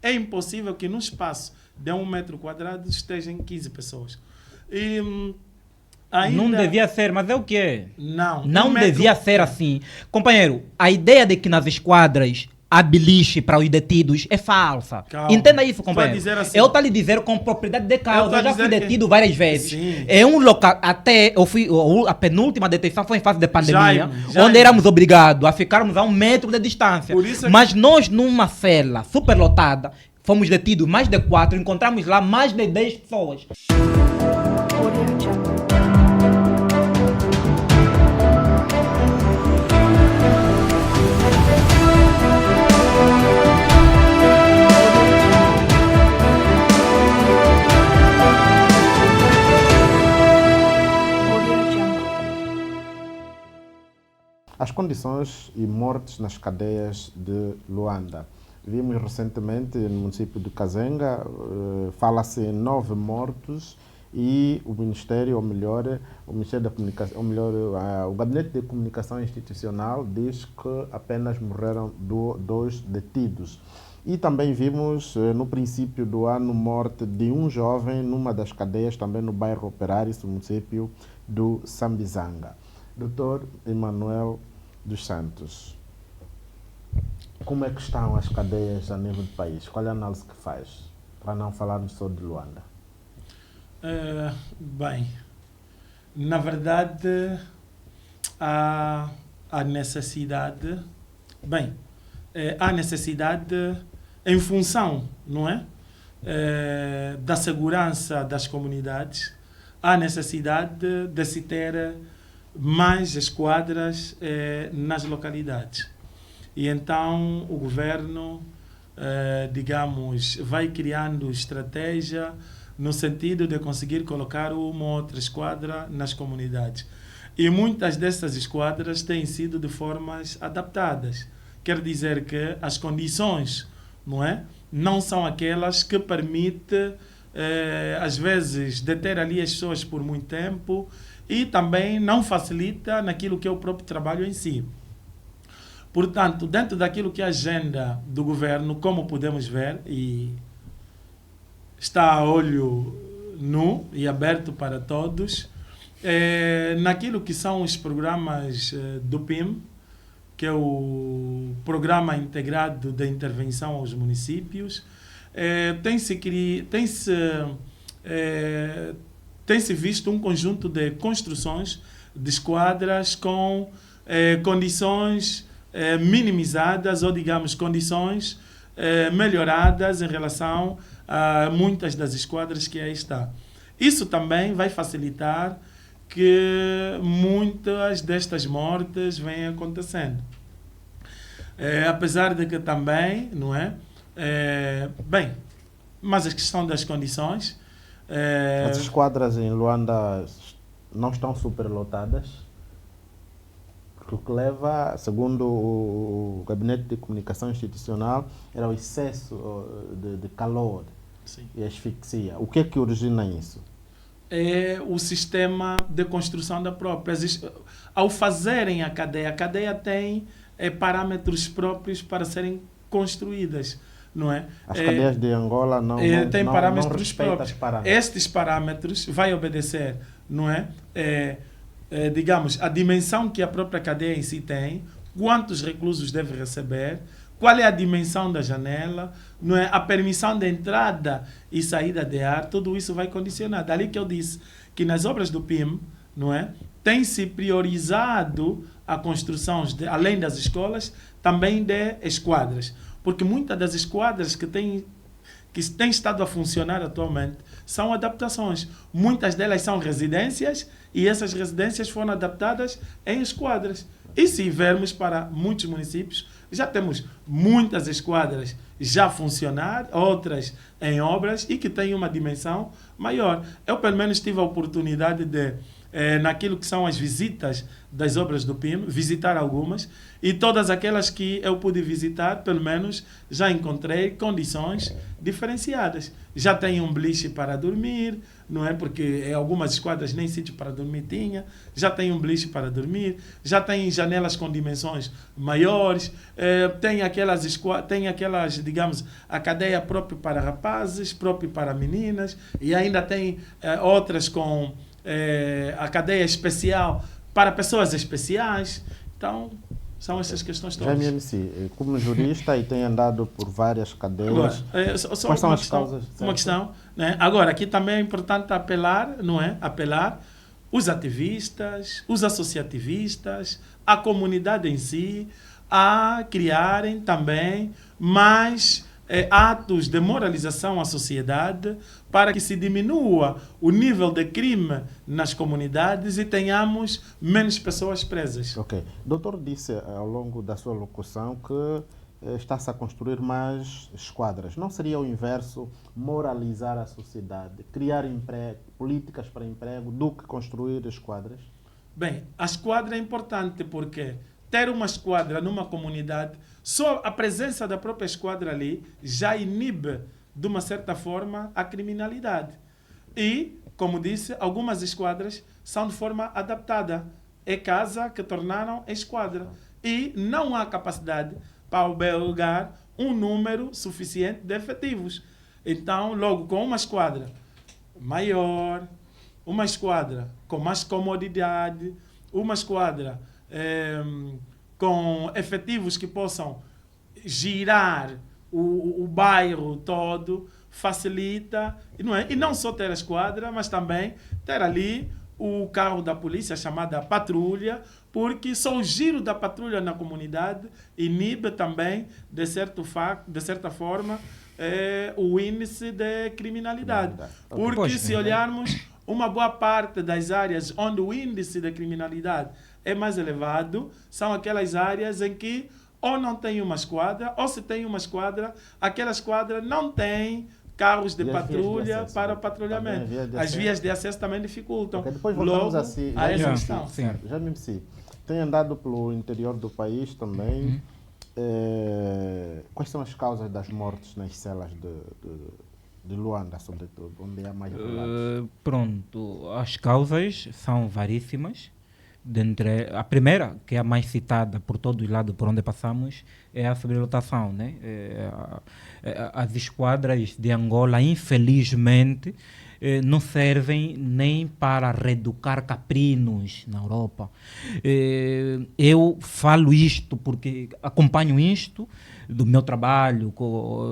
É impossível que num espaço de 1 metro quadrado estejam 15 pessoas. E Não ainda... devia ser, mas é o quê? Não. Não devia ser assim. Companheiro, a ideia de que nas esquadras há beliche para os detidos é falsa. Calma. Entenda isso, Estou a companheiro. dizer assim. Eu estou a lhe dizer com propriedade de causa. Eu já fui detido várias vezes. Sim. É um local, até eu fui, a penúltima detenção foi em fase de pandemia, Jaime. onde éramos obrigados a ficarmos a 1 metro de distância. Por isso é Mas nós, numa cela superlotada, fomos detidos mais de 4, encontramos lá mais de 10 pessoas. As condições e mortes nas cadeias de Luanda. Vimos recentemente no município de Kazenga, fala-se em 9 mortos e o Ministério, ou melhor, o Ministério da Comunicação, ou melhor, o Gabinete de Comunicação Institucional diz que apenas morreram 2 detidos. E também vimos no princípio do ano morte de um jovem numa das cadeias, também no bairro Operário, no município do Sambizanga. Dr. Emanuel dos Santos, como é que estão as cadeias a nível do país? Qual é a análise que faz? Para não falarmos só de Luanda. Bem, na verdade, há necessidade... Bem, há necessidade em função, não é? Da segurança das comunidades, há necessidade de se ter mais esquadras nas localidades. E então o governo, digamos, vai criando estratégia no sentido de conseguir colocar uma ou outra esquadra nas comunidades. E muitas dessas esquadras têm sido de formas adaptadas. Quer dizer que as condições, não é? Não são aquelas que permitem, às vezes, deter ali as pessoas por muito tempo, e também não facilita naquilo que é o próprio trabalho em si. Portanto, dentro daquilo que é a agenda do governo, como podemos ver, e está a olho nu e aberto para todos, naquilo que são os programas do PIM, que é o Programa Integrado de Intervenção aos Municípios, tem-se visto um conjunto de construções de esquadras com condições minimizadas ou, digamos, condições melhoradas em relação a muitas das esquadras que aí está. Isso também vai facilitar que muitas destas mortes venham acontecendo. Apesar de que também, não é? Bem, mas a questão das condições... As esquadras em Luanda não estão superlotadas, o que leva, segundo o Gabinete de Comunicação Institucional, era o excesso de calor. Sim. E asfixia. O que é que origina isso? É o sistema de construção da própria. Ao fazerem a cadeia tem parâmetros próprios para serem construídas. Não é? As cadeias de Angola não têm parâmetros próprios. Parâmetros. Estes parâmetros vai obedecer, não é? Digamos, a dimensão que a própria cadeia em si tem, quantos reclusos deve receber, qual é a dimensão da janela, não é? A permissão de entrada e saída de ar, tudo isso vai condicionar. Dali que eu disse que nas obras do PIM, não é? Tem-se priorizado a construção, além das escolas, também de esquadras. Porque muitas das esquadras que têm estado a funcionar atualmente são adaptações. Muitas delas são residências e essas residências foram adaptadas em esquadras. E se vermos para muitos municípios, já temos muitas esquadras já a funcionar, outras em obras e que têm uma dimensão maior. Eu, pelo menos, tive a oportunidade de naquilo que são as visitas das obras do PIM, visitar algumas, e todas aquelas que eu pude visitar, pelo menos já encontrei condições diferenciadas. Já tem um beliche para dormir, não é? Porque em algumas esquadras nem sítio para dormir tinha, já tem um beliche para dormir, já tem janelas com dimensões maiores, tem aquelas, digamos, a cadeia própria para rapazes, própria para meninas, e ainda tem outras com a cadeia especial para pessoas especiais. Então, são essas questões todas. Jaime MC, como jurista e tem andado por várias cadeias, agora, quais são as causas? Uma questão, né? Agora, aqui também é importante apelar, não é? Apelar os ativistas, os associativistas, a comunidade em si, a criarem também mais atos de moralização à sociedade para que se diminua o nível de crime nas comunidades e tenhamos menos pessoas presas. Ok. O doutor disse ao longo da sua locução que está-se a construir mais esquadras. Não seria o inverso moralizar a sociedade, criar políticas para emprego, do que construir esquadras? Bem, a esquadra é importante porque ter uma esquadra numa comunidade, só a presença da própria esquadra ali já inibe, de uma certa forma, a criminalidade. E, como disse, algumas esquadras são de forma adaptada. É casa que tornaram esquadra. E não há capacidade para albergar um número suficiente de efetivos. Então, logo, com uma esquadra maior, uma esquadra com mais comodidade, uma esquadra com efetivos que possam girar o bairro todo, facilita, não é? E não só ter a esquadra, mas também ter ali o carro da polícia, chamada patrulha, porque só o giro da patrulha na comunidade inibe também, de certa forma, o índice de criminalidade. Porque se olharmos uma boa parte das áreas onde o índice de criminalidade é mais elevado, são aquelas áreas em que ou não tem uma esquadra, ou se tem uma esquadra, aquela esquadra não tem carros de patrulha para o patrulhamento. As vias de acesso também dificultam. Okay, depois voltamos a essa questão. Já me tem andado pelo interior do país também. Quais são as causas das mortes nas celas de Luanda, sobretudo, onde há mais relatos? Pronto, as causas são varíssimas. A primeira, que é a mais citada por todos os lados por onde passamos, é a sobrelotação, né? As esquadras de Angola, infelizmente, não servem nem para reeducar caprinos na Europa. Eu falo isto porque acompanho isto do meu trabalho,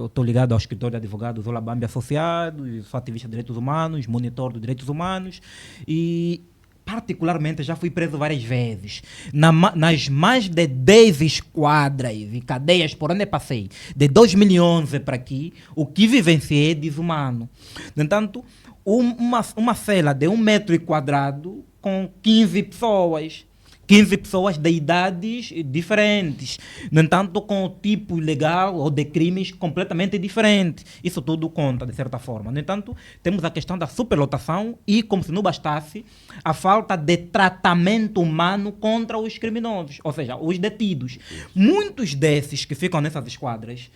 estou ligado ao escritório de advogados Olabambi Associados, sou ativista de direitos humanos, monitor de direitos humanos e particularmente já fui preso várias vezes nas mais de 10 esquadras e cadeias por onde passei, de 2011 para aqui, o que vivenciei é desumano. No entanto, uma cela de 1 metro quadrado com 15 pessoas de idades diferentes, no entanto com o tipo legal ou de crimes completamente diferentes. Isso tudo conta, de certa forma. No entanto, temos a questão da superlotação e, como se não bastasse, a falta de tratamento humano contra os criminosos, ou seja, os detidos. Muitos desses que ficam nessas esquadras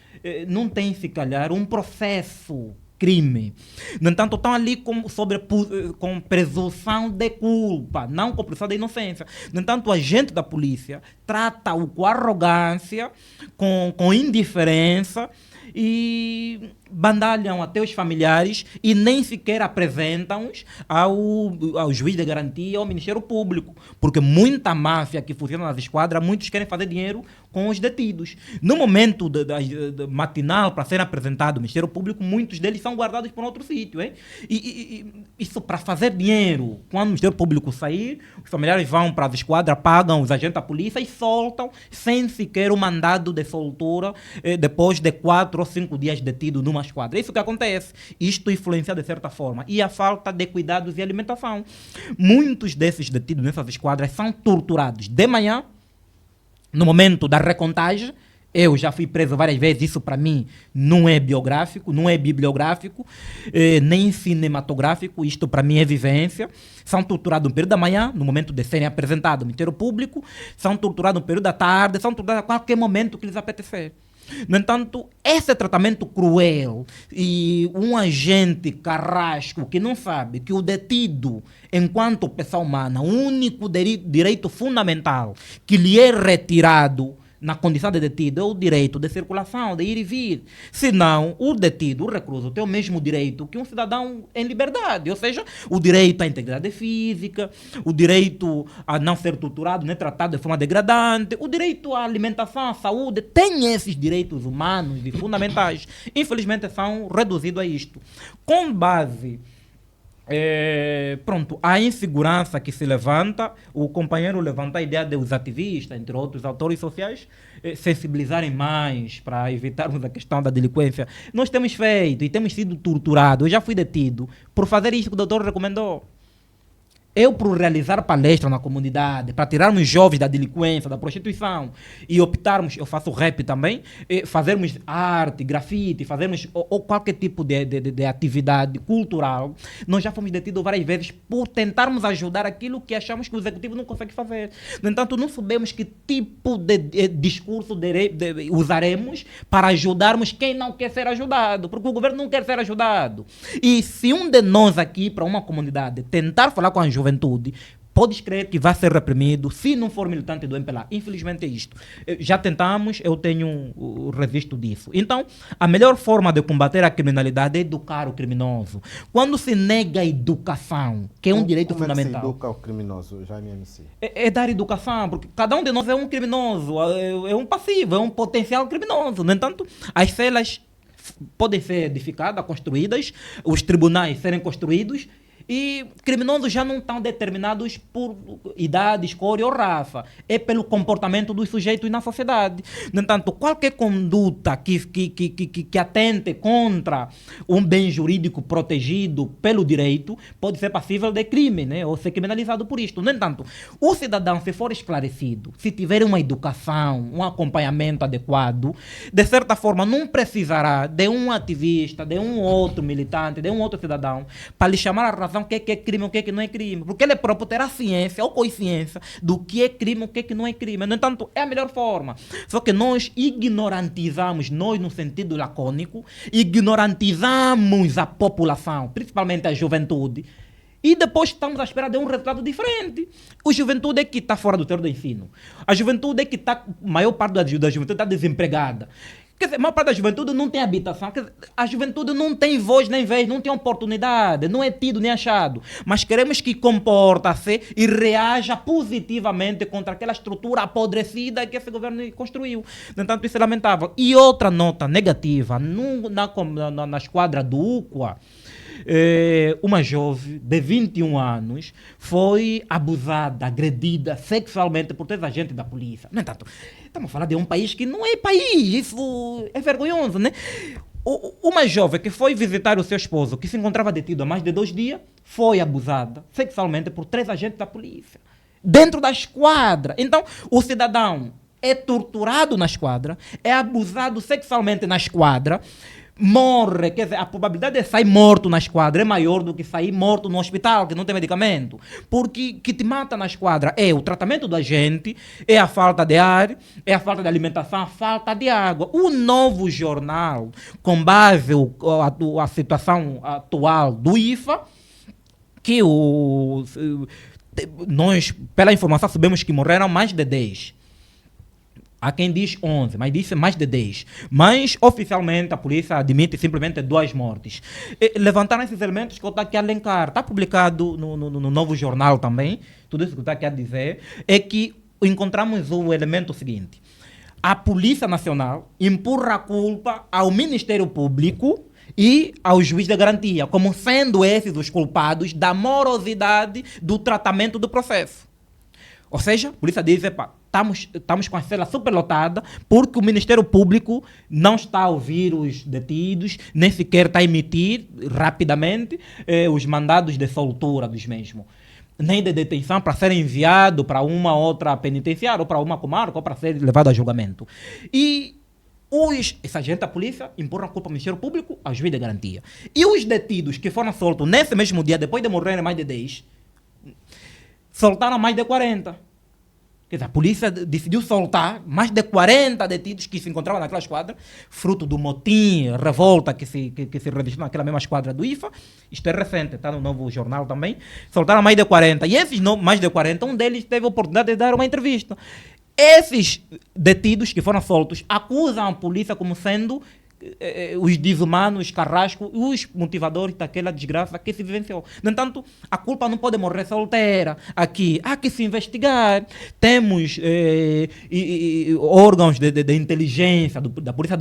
não têm, se calhar, um processo crime. No entanto, estão ali com presunção de culpa, não com presunção de inocência. No entanto, o agente da polícia trata-o com arrogância, com indiferença e bandalham até os familiares e nem sequer apresentam-os ao juiz de garantia, ao Ministério Público, porque muita máfia que funciona nas esquadras, muitos querem fazer dinheiro com os detidos. No momento matinal para ser apresentado ao Ministério Público, muitos deles são guardados por outro sítio. E isso para fazer dinheiro. Quando o Ministério Público sair, os familiares vão para as esquadras, pagam os agentes da polícia e soltam sem sequer o mandado de soltura depois de 4 ou 5 dias detido numa esquadra. É isso que acontece. Isto influencia de certa forma. E a falta de cuidados e alimentação. Muitos desses detidos nessas esquadras são torturados de manhã, no momento da recontagem, Eu já fui preso várias vezes, isso para mim não é biográfico, não é bibliográfico, nem cinematográfico, isto para mim é vivência. São torturados no período da manhã, no momento de serem apresentados no Ministério Público, são torturados no período da tarde, são torturados a qualquer momento que lhes apetecer. No entanto, esse tratamento cruel e um agente carrasco que não sabe que o detido, enquanto pessoa humana, o único direito fundamental que lhe é retirado na condição de detido é o direito de circulação, de ir e vir. Senão, o detido, o recluso, tem o mesmo direito que um cidadão em liberdade, ou seja, o direito à integridade física, o direito a não ser torturado, nem tratado de forma degradante, o direito à alimentação, à saúde, tem esses direitos humanos e fundamentais. Infelizmente, são reduzidos a isto. Com base... pronto, a insegurança que se levanta, o companheiro levanta a ideia de os ativistas, entre outros autores sociais, sensibilizarem mais para evitarmos a questão da delinquência. Nós temos feito e temos sido torturados. Eu já fui detido por fazer isso que o doutor recomendou. Eu, por realizar palestra na comunidade, para tirarmos jovens da delinquência, da prostituição e optarmos, eu faço rap também, fazermos arte, grafite, fazermos ou qualquer tipo de atividade cultural, nós já fomos detidos várias vezes por tentarmos ajudar aquilo que achamos que o executivo não consegue fazer. No entanto, não sabemos que tipo de discurso usaremos para ajudarmos quem não quer ser ajudado, porque o governo não quer ser ajudado. E se um de nós aqui, para uma comunidade, tentar falar com a juventude, podes crer que vai ser reprimido se não for militante do MPLA. Infelizmente é isto. Já tentamos, eu tenho o registro disso. Então, a melhor forma de combater a criminalidade é educar o criminoso. Quando se nega a educação, que é um direito fundamental. Como é que se educa o criminoso, Jaime MC? É dar educação, porque cada um de nós é um criminoso, é um passivo, é um potencial criminoso. No entanto, as celas podem ser edificadas, construídas, os tribunais serem construídos, e criminosos já não estão determinados por idade, cor ou raça. É pelo comportamento dos sujeitos na sociedade. No entanto, qualquer conduta que atente contra um bem jurídico protegido pelo direito pode ser passível de crime, né? Ou ser criminalizado por isto. No entanto, o cidadão, se for esclarecido, se tiver uma educação, um acompanhamento adequado, de certa forma não precisará de um ativista, de um outro militante, de um outro cidadão, para lhe chamar a razão o que é crime, o que não é crime. Porque ele próprio terá ciência ou consciência do que é crime, o que não é crime. No entanto, é a melhor forma. Só que nós ignorantizamos, nós no sentido lacônico, ignorantizamos a população, principalmente a juventude, e depois estamos à espera de um resultado diferente. A juventude é que está fora do terreno do ensino. A juventude é que está, a maior parte da juventude está desempregada. Quer dizer, a maior parte da juventude não tem habitação. Quer dizer, a juventude não tem voz nem vez, não tem oportunidade, não é tido nem achado. Mas queremos que comporta-se e reaja positivamente contra aquela estrutura apodrecida que esse governo construiu. No entanto, isso é lamentável. E outra nota negativa, na esquadra do UCUA, uma jovem de 21 anos foi abusada, agredida sexualmente por 3 agentes da polícia. No entanto, estamos a falar de um país que não é país, isso é vergonhoso, né? Uma jovem que foi visitar o seu esposo, que se encontrava detido há mais de 2 dias, foi abusada sexualmente por 3 agentes da polícia, dentro da esquadra. Então, o cidadão é torturado na esquadra, é abusado sexualmente na esquadra, morre, quer dizer, a probabilidade de sair morto na esquadra é maior do que sair morto no hospital, que não tem medicamento. Porque o que te mata na esquadra é o tratamento do agente, é a falta de ar, é a falta de alimentação, a falta de água. O Novo Jornal, com base a situação atual do IFA, que nós, pela informação, sabemos que morreram mais de 10. Há quem diz 11, mas disse mais de 10. Mas, oficialmente, a polícia admite simplesmente 2 mortes. Levantaram esses elementos que eu estou aqui a elencar. Está publicado no Novo Jornal também. Tudo isso que eu estou aqui a dizer é que encontramos o elemento seguinte. A Polícia Nacional empurra a culpa ao Ministério Público e ao juiz de garantia, como sendo esses os culpados da morosidade do tratamento do processo. Ou seja, a polícia diz, estamos com a cela superlotada porque o Ministério Público não está a ouvir os detidos, nem sequer está a emitir rapidamente os mandados de soltura dos mesmos, nem de detenção para ser enviado para uma outra penitenciária, ou para uma comarca, ou para ser levado a julgamento. E Esse agente da polícia empurram a culpa ao Ministério Público, ao juiz de garantia. E os detidos que foram soltos nesse mesmo dia, depois de morrerem mais de 10, soltaram mais de 40. Quer dizer, a polícia decidiu soltar mais de 40 detidos que se encontravam naquela esquadra, fruto do motim, revolta que se registrou naquela mesma esquadra do IFA. Isto é recente, está no novo jornal também. Soltaram mais de 40. E esses mais de 40, um deles teve a oportunidade de dar uma entrevista. Esses detidos que foram soltos acusam a polícia como sendo os desumanos, carrascos, os motivadores daquela desgraça que se vivenciou. No entanto, a culpa não pode morrer solteira. Aqui há que se investigar. Temos órgãos de inteligência da Polícia,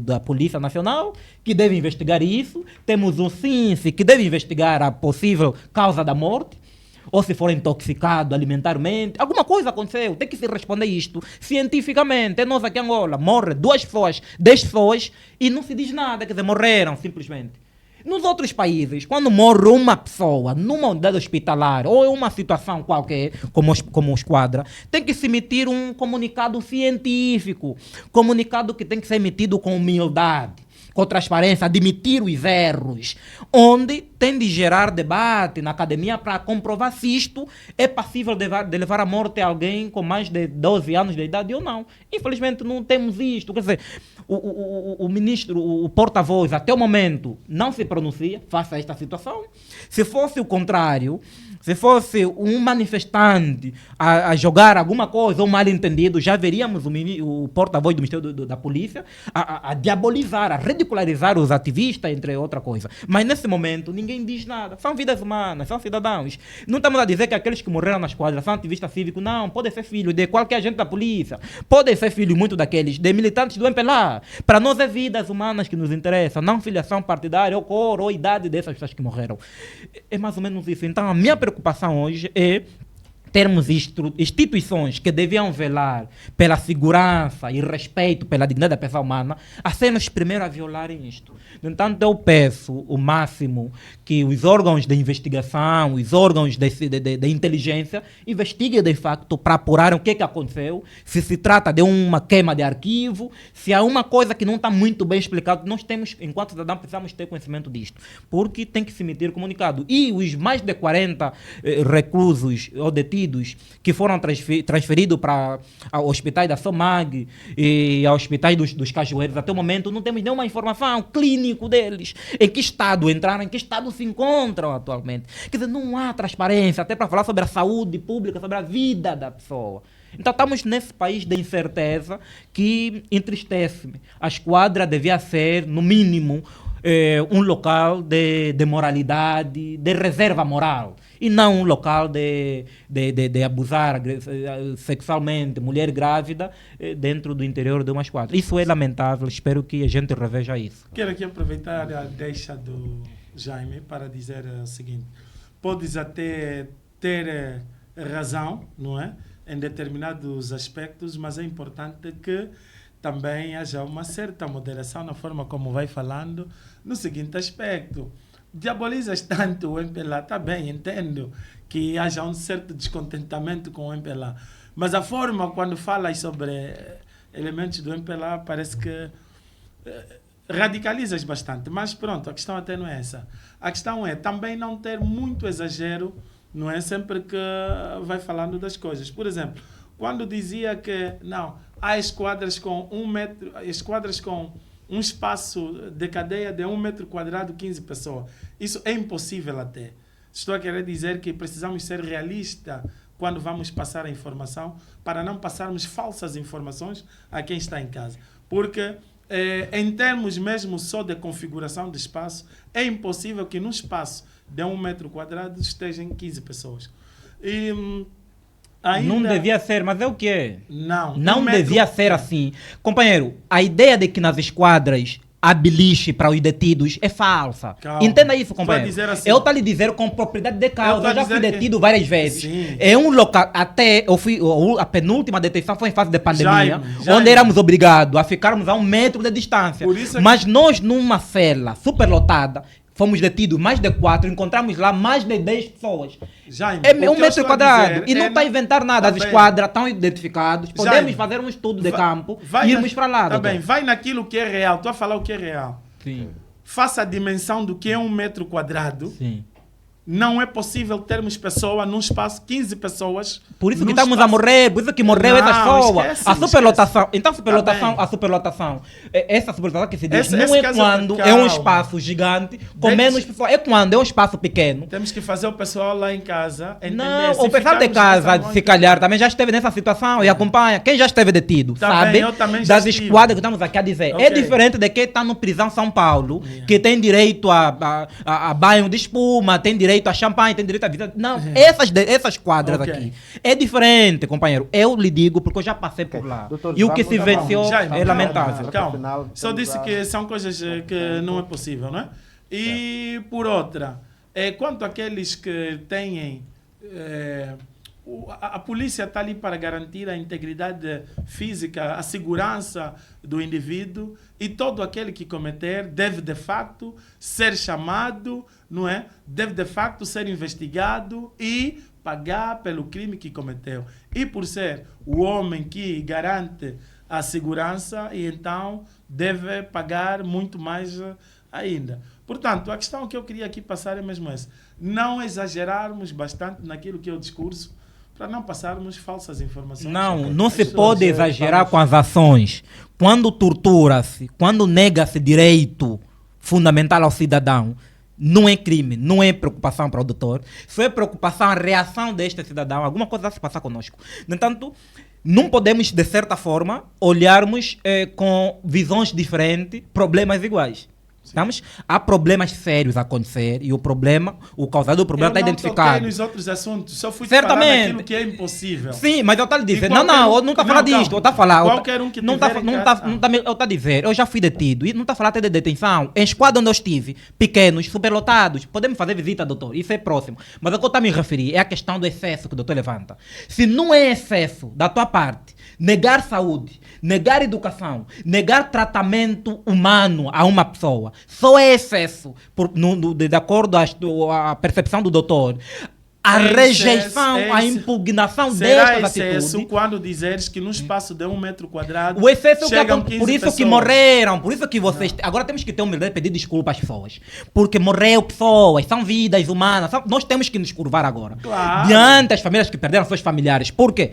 da Polícia Nacional que devem investigar isso. Temos um CINSE que deve investigar a possível causa da morte. Ou se for intoxicado alimentarmente, alguma coisa aconteceu, tem que se responder isto cientificamente. Nós aqui em Angola, morre 2 pessoas, 10 pessoas e não se diz nada, quer dizer, morreram simplesmente. Nos outros países, quando morre uma pessoa numa unidade hospitalar ou em uma situação qualquer, como esquadra, tem que se emitir um comunicado científico, comunicado que tem que ser emitido com humildade, com transparência, admitir os erros, onde tem de gerar debate na academia para comprovar se isto é passível de levar à morte alguém com mais de 12 anos de idade ou não. Infelizmente não temos isto. Quer dizer, o ministro, o porta-voz, até o momento, não se pronuncia face a esta situação. Se fosse o contrário, se fosse um manifestante a jogar alguma coisa, ou mal entendido, já veríamos o porta-voz do Ministério da Polícia a diabolizar, a ridicularizar os ativistas, entre outra coisa. Mas nesse momento ninguém diz nada. São vidas humanas, são cidadãos. Não estamos a dizer que aqueles que morreram na esquadra são ativistas cívicos. Não, pode ser filho de qualquer agente da polícia. Pode ser filho, muito daqueles, de militantes do MPLA. Para nós é vidas humanas que nos interessam, não filiação partidária, ou cor, ou idade dessas pessoas que morreram. É mais ou menos isso. Então a minha preocupação hoje é termos instituições que deviam velar pela segurança e respeito pela dignidade da pessoa humana, a serem os primeiros a violarem isto. No entanto, eu peço o máximo que os órgãos de investigação, os órgãos de inteligência, investiguem de facto para apurar o que aconteceu, se trata de uma queima de arquivo, se há uma coisa que não está muito bem explicada. Nós temos, enquanto cidadãos, precisamos ter conhecimento disto, porque tem que se emitir comunicado. E os mais de 40 reclusos ou detidos que foram transferidos para hospitais da SOMAG e aos hospitais dos Cajueiros, até o momento não temos nenhuma informação clínica deles, em que estado entraram, em que estado se encontram atualmente. Quer dizer, não há transparência até para falar sobre a saúde pública, sobre a vida da pessoa. Então estamos nesse país de incerteza que entristece-me. A esquadra devia ser, no mínimo, um local de moralidade, de reserva moral, e não um local de abusar sexualmente mulher grávida dentro do interior de uma esquadra. Isso é lamentável, espero que a gente reveja isso. Quero aqui aproveitar a deixa do Jaime para dizer o seguinte: podes até ter razão, não é, em determinados aspectos, mas é importante que também haja uma certa moderação na forma como vai falando no seguinte aspecto. Diabolizas tanto o MPLA, está bem, entendo que haja um certo descontentamento com o MPLA, mas a forma quando falas sobre elementos do MPLA parece que radicalizas bastante. Mas pronto, a questão até não é essa. A questão é também não ter muito exagero, não é, sempre que vai falando das coisas. Por exemplo, quando dizia que não, há esquadras com 1 metro, esquadras com um espaço de cadeia de 1 metro quadrado, 15 pessoas. Isso é impossível até. Estou a querer dizer que precisamos ser realistas quando vamos passar a informação, para não passarmos falsas informações a quem está em casa. Porque, em termos mesmo só de configuração de espaço, é impossível que num espaço de 1 metro quadrado estejam 15 pessoas. E ainda não devia ser, mas é o que é. Não devia ser assim. Companheiro, a ideia de que nas esquadras há beliche para os detidos é falsa. Calma. Entenda isso, companheiro. Assim, eu estou a lhe dizer com propriedade de causa. Eu já fui detido várias vezes. Sim. É um local, até eu fui, a penúltima detenção foi em fase de pandemia, onde éramos obrigados a ficarmos a 1 metro de distância. Mas nós, numa cela superlotada, fomos detidos mais de 4, encontramos lá mais de 10 pessoas. Jaime, É o que 1 eu metro estou a quadrado. dizer E não é está a inventar nada. As Tá bem. esquadras estão identificados. Podemos Jaime, fazer um estudo de vai- campo vai e na- irmos para lá. Tá doutor. bem, vai naquilo que é real. Estou a falar o que é real. Sim, Faça a dimensão do que é 1 metro quadrado. sim. Não é possível termos pessoa num espaço, 15 pessoas. Por isso que num estamos a espaço- morrer, por isso que morreu Não, essas pessoas. esquece, A superlotação, esquece. então Tá a superlotação, essa superlotação que se diz, Esse não é caso- quando é calma. um espaço gigante com Deixe- menos pessoas, é quando é um espaço pequeno. Temos que fazer o pessoal lá em casa entender. Não, se o pessoal de ficarmos casa, nessa se calhar, também já esteve nessa situação e acompanha. Quem já esteve detido, Tá sabe? bem, eu também já das estive. esquadras que estamos aqui a dizer. Ok. É diferente de quem está no prisão São Paulo, que tem direito a banho de espuma, tem direito a champanhe, tem direito a vida. Não, essas quadras Ok. aqui. É diferente, companheiro. Eu lhe digo porque eu já passei por lá. Doutor, E o que se vamos- venceu Jaime, é calma, lamentável. Calma. Final, Só vamos disse a- que são coisas que não é possível, não é? E por outra, quanto àqueles que têm. A polícia está ali para garantir a integridade física, a segurança do indivíduo, e todo aquele que cometer deve de facto ser chamado, não é? Deve de facto ser investigado e pagar pelo crime que cometeu. E por ser o homem que garante a segurança, e então deve pagar muito mais ainda. Portanto, a questão que eu queria aqui passar é mesmo essa. Não exagerarmos bastante naquilo que é o discurso, para não passarmos falsas informações. Não se As pode pessoas, exagerar com as ações. Quando tortura-se, quando nega-se direito fundamental ao cidadão, não é crime, não é preocupação para o doutor. Só é preocupação, a reação deste cidadão. Alguma coisa vai se passar conosco. No entanto, não podemos, de certa forma, olharmos com visões diferentes, problemas iguais. Estamos? Há problemas sérios a acontecer e o causador do problema está identificado. Eu não toquei nos outros assuntos, só fui Certamente. falar daquilo que é impossível. Sim, mas eu estou a lhe dizer. E Não, qualquer eu um- não estou a não, falar disto. calma. Eu estou a falar. Qualquer um que não tiver em não casa- eu estou a dizer. Eu já fui detido. E não está a falar até de detenção. Em esquadra onde eu estive, pequenos, superlotados. Podemos fazer visita, doutor. Isso é próximo. Mas o que eu estou a me referir é a questão do excesso que o doutor levanta. Se não é excesso da tua parte, negar saúde, negar educação, negar tratamento humano a uma pessoa, só é excesso, de acordo à percepção do doutor, a rejeição, a impugnação será destas excesso atitudes. quando dizeres que no espaço de 1 metro quadrado O excesso é o que chegam acontece. 15 Por isso que pessoas. morreram, por isso que vocês. Agora temos que ter humildade de pedir desculpa às pessoas. Porque morreu pessoas, são vidas humanas. Nós temos que nos curvar agora. Claro. Diante das famílias que perderam seus familiares. Por quê?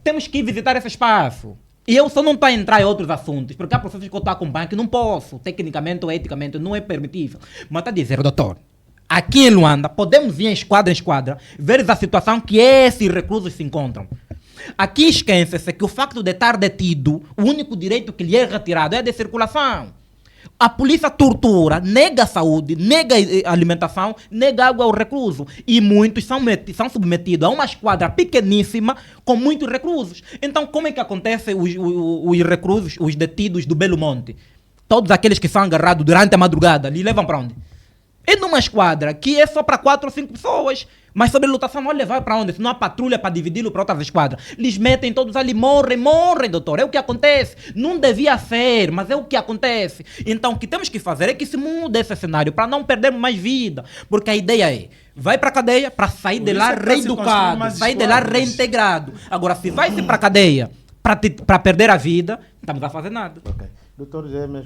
Temos que ir visitar esse espaço. E eu só não estou a entrar em outros assuntos, porque há processos que eu estou acompanhando que não posso, tecnicamente ou eticamente, não é permitível. Mas está a dizer, doutor, aqui em Luanda, podemos ir em esquadra, ver a situação que esses reclusos se encontram. Aqui esquece-se que o facto de estar detido, o único direito que lhe é retirado é de circulação. A polícia tortura, nega a saúde, nega a alimentação, nega água ao recluso. E muitos são submetidos a uma esquadra pequeníssima com muitos reclusos. Então, como é que acontece os reclusos, os detidos do Belo Monte? Todos aqueles que são agarrados durante a madrugada, lhe levam para onde? É numa esquadra que é só para 4 ou 5 pessoas. Mas sobre lotação não levar para onde? Se não há patrulha para dividi-lo para outras esquadras. Eles metem todos ali, morrem, doutor. É o que acontece. Não devia ser, mas é o que acontece. Então o que temos que fazer é que se mude esse cenário para não perdermos mais vida. Porque a ideia é, vai para a cadeia para sair de lá reeducado, sair de lá reintegrado. Agora, se vai-se para a cadeia para perder a vida, não estamos a fazer nada. Ok. Doutor Jaime,